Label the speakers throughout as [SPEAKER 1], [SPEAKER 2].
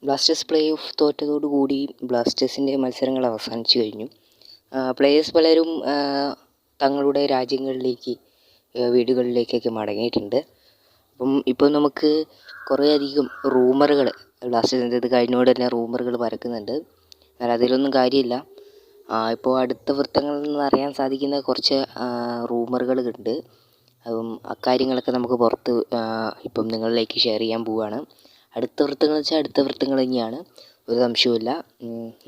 [SPEAKER 1] Blasters play off തോറ്റതോടുകൂടി ബ്ലാസ്റ്റേഴ്സിൻ്റെ മത്സരങ്ങൾ അവസാനിച്ചു കഴിഞ്ഞു. പ്ലേയേഴ്സ് പലരും തങ്ങളുടെ രാജ്യങ്ങളിലേക്ക് വീടുകളിലേക്കൊക്കെ മടങ്ങിയിട്ടുണ്ട്. ഇപ്പം നമുക്ക് കുറേയധികം റൂമറുകൾ ബ്ലാസ്റ്റേഴ്സിൻ്റെ ഇത് കഴിഞ്ഞോടെ തന്നെ റൂമറുകൾ പരക്കുന്നുണ്ട്. എന്നാൽ അതിലൊന്നും കാര്യമില്ല. ഇപ്പോൾ അടുത്ത വൃത്തങ്ങളിൽ നിന്ന് അറിയാൻ സാധിക്കുന്ന കുറച്ച് റൂമറുകളുണ്ട്. അപ്പം അക്കാര്യങ്ങളൊക്കെ നമുക്ക് പുറത്ത് ഇപ്പം നിങ്ങളിലേക്ക് ഷെയർ ചെയ്യാൻ പോവുകയാണ്. അടുത്ത വൃത്തങ്ങൾ വെച്ചാൽ അടുത്ത വൃത്തങ്ങൾ തന്നെയാണ്, ഒരു സംശയവുമില്ല.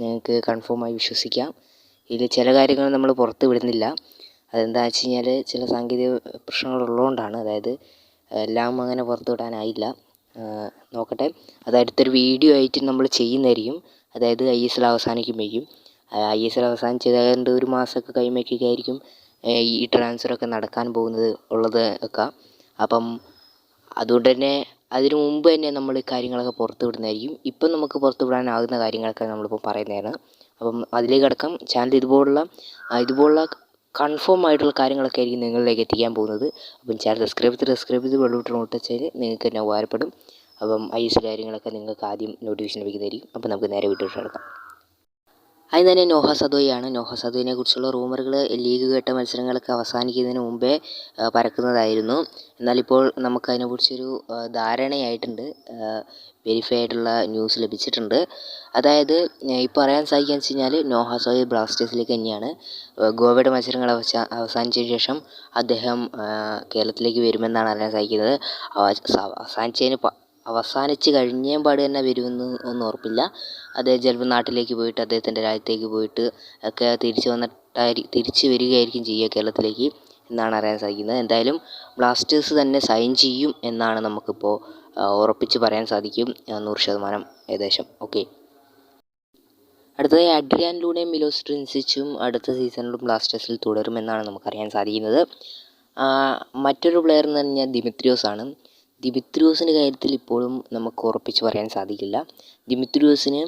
[SPEAKER 1] നിങ്ങൾക്ക് കൺഫേമായി വിശ്വസിക്കാം. ഇതിൽ ചില കാര്യങ്ങൾ നമ്മൾ പുറത്ത് വിടുന്നില്ല. അതെന്താണെന്ന് വെച്ച് കഴിഞ്ഞാൽ ചില സാങ്കേതിക പ്രശ്നങ്ങളുള്ളതുകൊണ്ടാണ്. അതായത് എല്ലാം അങ്ങനെ പുറത്ത് വിടാനായില്ല. നോക്കട്ടെ, അത് അടുത്തൊരു വീഡിയോ ആയിട്ട് നമ്മൾ ചെയ്യുന്നതായിരിക്കും. അതായത് ISL അവസാനിക്കുമ്പോഴേക്കും. ISL അവസാനിച്ചതായതുകൊണ്ട് ഒരു മാസമൊക്കെ കഴിയുമ്പോഴേക്കായിരിക്കും ഈ ട്രാൻസ്ഫറൊക്കെ നടക്കാൻ പോകുന്നത് ഒക്കെ. അപ്പം അതുകൊണ്ട് തന്നെ അതിനു മുമ്പ് തന്നെ നമ്മൾ കാര്യങ്ങളൊക്കെ പുറത്ത് വിടുന്നതായിരിക്കും. ഇപ്പം നമുക്ക് പുറത്ത് വിടാനാകുന്ന കാര്യങ്ങളൊക്കെ നമ്മളിപ്പോൾ പറയുന്നതാണ്. അപ്പം അതിലേക്ക് കടക്കാം. ചാനൽ ഇതുപോലുള്ള കൺഫേം ആയിട്ടുള്ള കാര്യങ്ങളൊക്കെ ആയിരിക്കും നിങ്ങളിലേക്ക് എത്തിക്കാൻ പോകുന്നത്. അപ്പം ചാനൽ സബ്സ്ക്രൈബ് ചെയ്ത് വെള്ളവിട്ട് നോട്ടിച്ചാൽ നിങ്ങൾക്ക് തന്നെ ഉപകാരപ്പെടും. അപ്പം ISL കാര്യങ്ങളൊക്കെ നിങ്ങൾക്ക് ആദ്യം നോട്ടിഫിക്കേഷൻ ലഭിക്കുന്നതായിരിക്കും. അപ്പം നമുക്ക് നേരെ വീട്ടിലോട്ട് കിടക്കാം. അതിന് തന്നെ നോഹ സദോയിനെ കുറിച്ചുള്ള റൂമറുകൾ ലീഗ് ഘട്ട മത്സരങ്ങളൊക്കെ അവസാനിക്കുന്നതിന് മുമ്പേ പരക്കുന്നതായിരുന്നു. എന്നാലിപ്പോൾ നമുക്കതിനെക്കുറിച്ചൊരു ധാരണയായിട്ടുണ്ട്. വെരിഫൈ ആയിട്ടുള്ള ന്യൂസ് ലഭിച്ചിട്ടുണ്ട്. അതായത് ഇപ്പോൾ അറിയാൻ സാധിക്കുകയെന്ന് വെച്ച് കഴിഞ്ഞാൽ നോഹ സദോയ് ബ്ലാസ്റ്റേഴ്സിലേക്ക് തന്നെയാണ്. ഗോവയുടെ മത്സരങ്ങൾ അവസാനിച്ചതിന് ശേഷം അദ്ദേഹം കേരളത്തിലേക്ക് വരുമെന്നാണ് അറിയാൻ സാധിക്കുന്നത്. അവസാനിച്ച് കഴിഞ്ഞ പാട് തന്നെ വരുമെന്ന് ഒന്നും ഉറപ്പില്ല. അദ്ദേഹം ചിലപ്പോൾ നാട്ടിലേക്ക് പോയിട്ട് അദ്ദേഹത്തിൻ്റെ രാജ്യത്തേക്ക് പോയിട്ട് ഒക്കെ തിരിച്ച് വരികയായിരിക്കും ചെയ്യുക കേരളത്തിലേക്ക് എന്നാണ് അറിയാൻ സാധിക്കുന്നത്. എന്തായാലും ബ്ലാസ്റ്റേഴ്സ് തന്നെ സൈൻ ചെയ്യും എന്നാണ് നമുക്കിപ്പോൾ ഉറപ്പിച്ച് പറയാൻ സാധിക്കും, 100% ഏകദേശം. ഓക്കെ, അടുത്തതായി അഡ്രിയാൻ ലൂണയും മിലോസ് ട്രിൻസിച്ചും അടുത്ത സീസണിലും ബ്ലാസ്റ്റേഴ്സിൽ തുടരുമെന്നാണ് നമുക്കറിയാൻ സാധിക്കുന്നത്. മറ്റൊരു പ്ലെയർ എന്ന് പറഞ്ഞാൽ ദിമിത്രിയോസിൻ്റെ കാര്യത്തിൽ ഇപ്പോഴും നമുക്ക് ഉറപ്പിച്ച് പറയാൻ സാധിക്കില്ല. ദിമിത്രിയോസിന്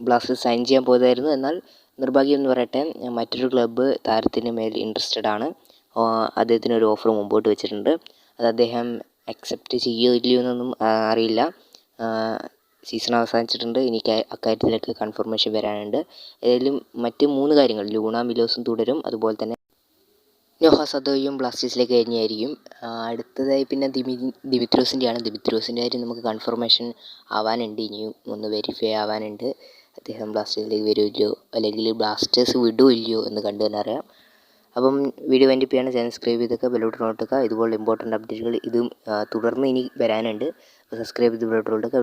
[SPEAKER 1] ബ്ലാസ്റ്റേഴ്സ് സൈൻ ചെയ്യാൻ പോയതായിരുന്നു. എന്നാൽ നിർഭാഗ്യം എന്ന് പറയട്ടെ, മറ്റൊരു ക്ലബ്ബ് താരത്തിന് മേൽ ഇൻട്രസ്റ്റഡ് ആണ്. അദ്ദേഹത്തിന് ഒരു ഓഫർ മുമ്പോട്ട് വെച്ചിട്ടുണ്ട്. അത് അദ്ദേഹം അക്സെപ്റ്റ് ചെയ്യുകയോ ഇല്ലയോ എന്നൊന്നും അറിയില്ല. സീസൺ അവസാനിച്ചിട്ടുണ്ട്. എനിക്ക് അക്കാര്യത്തിലൊക്കെ കൺഫർമേഷൻ വരാനുണ്ട്. ഏതായാലും മറ്റ് 3 കാര്യങ്ങൾ ലൂണ മിലോസും തുടരും. അതുപോലെ തന്നെ നോഹ സദോയും ബ്ലാസ്റ്റേഴ്സിലേക്ക് തന്നെയായിരിക്കും. അടുത്തതായി പിന്നെ ദിമിത്രിയോസിൻ്റെ കാര്യം നമുക്ക് കൺഫർമേഷൻ ആവാനുണ്ട്. ഇനിയും ഒന്ന് വെരിഫൈ ആവാനുണ്ട്. അദ്ദേഹം ബ്ലാസ്റ്റേഴ്സിലേക്ക് വരുമല്ലോ അല്ലെങ്കിൽ ബ്ലാസ്റ്റേഴ്സ് വിടുമല്ലോ എന്ന് കണ്ടു തന്നെ അറിയാം. അപ്പം വീഡിയോ വൈൻഡപ്പ് ചെയ്യാണ്. ചാനൽ സബ്സ്ക്രൈബ് ചെയ്തൊക്കെ ബെല്ലോട്ട് നോട്ടുക. ഇതുപോലെ ഇമ്പോർട്ടൻ്റ് അപ്ഡേറ്റുകൾ തുടർന്ന് ഇനി വരാനുണ്ട്. സബ്സ്ക്രൈബ് ചെയ്ത് ബെല്ലോട്ട്